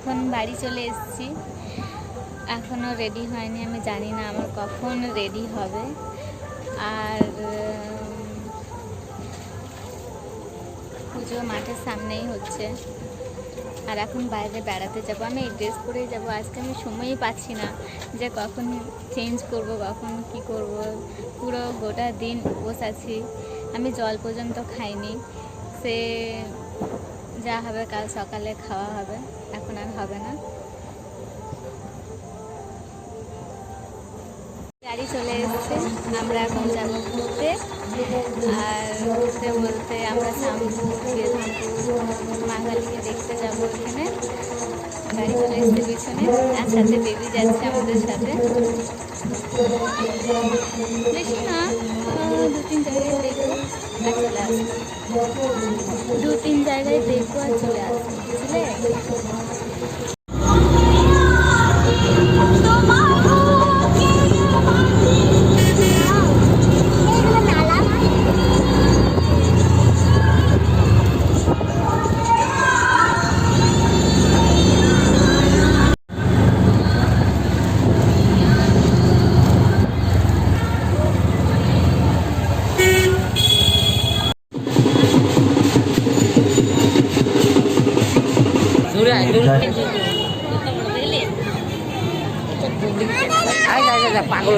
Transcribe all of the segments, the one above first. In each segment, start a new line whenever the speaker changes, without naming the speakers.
এখন বাড়ি চলে এসেছি, এখনও রেডি হয়নি, আমি জানি না আমার কখন রেডি হবে। আর পুজো মাঠের সামনেই হচ্ছে, আর এখন বাইরে বেড়াতে যাব। আমি এই ড্রেস পরেই যাব। আজকে আমি সময়ই পাচ্ছি না যে কখন চেঞ্জ করব, কখন কি করব। পুরো গোটা দিন উপোস আছি, আমি জল পর্যন্ত খাইনি। সে যা হবে কাল সকালে খাওয়া হবে, এখন আর হবে না। গাড়ি চলে এসেছে, আমরা এখন যাবো ঘুরতে। আর ঘুরতে বলতে আমরা শ্যামপুর, বেধামপুর, মাঙ্গালিকে দেখতে যাবো। ওখানে গাড়ি চলে এসছে পিছনে, আর সাথে বেবি যাচ্ছে আমাদের সাথে। বেশি না, 2-3 জায়গায় দেখবো আর চলে আসবো। 2-3 জায়গায় দেখবো আর চলে আসবো, বুঝলে?
পাগল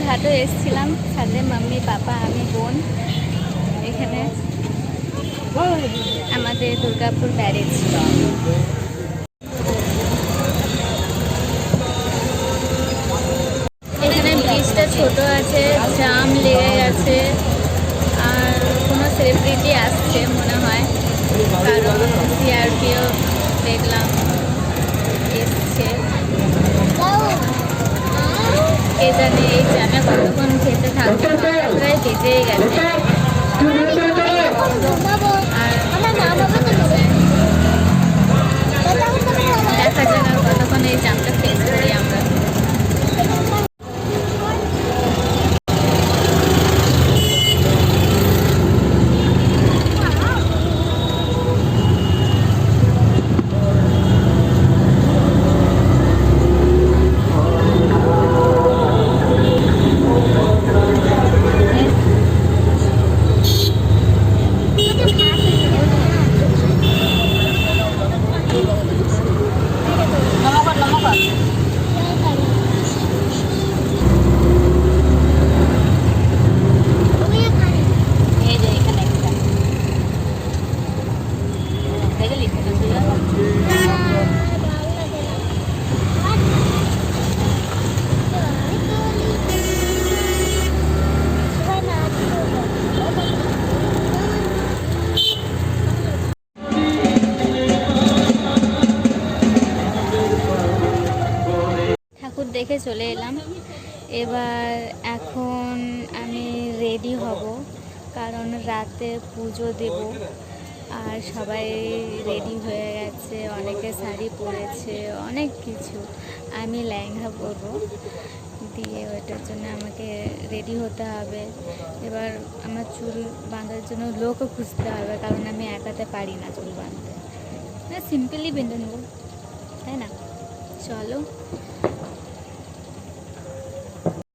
ঘাটে এসেছিলাম, সাথে মাম্মি, পাপা, আমি, বোন। এখানে আমাদের দুর্গাপুর ব্যারেজ। এখানে ব্রিজটা ছোট আছে, জাম লেগে গেছে, আর কোনো সেলিব্রিটি আসছে মনে হয়, কারণ সিআরপিও দেখলাম এসছে। এই জানে এই জ্যামে কতক্ষণ খেতে থাকবে, প্রায় বেজেই গেছে। আর দেখা যাক আর কতক্ষণ এই জ্যামটা ফেস করি আমরা। দেখে চলে এলাম। এবার এখন আমি রেডি হব, কারণ রাতে পুজো দেব। আর সবাই রেডি হয়ে গেছে, অনেকে শাড়ি পরেছে, অনেক কিছু। আমি লেহেঙ্গা পরবো, দিয়ে ওইটার জন্য আমাকে রেডি হতে হবে। এবার আমার চুল বাঁধার জন্য লোকও খুঁজতে হবে, কারণ আমি একাতে পারি না চুল বাঁধতে। সিম্পলি বেঁধে নেবো, তাই না? চলো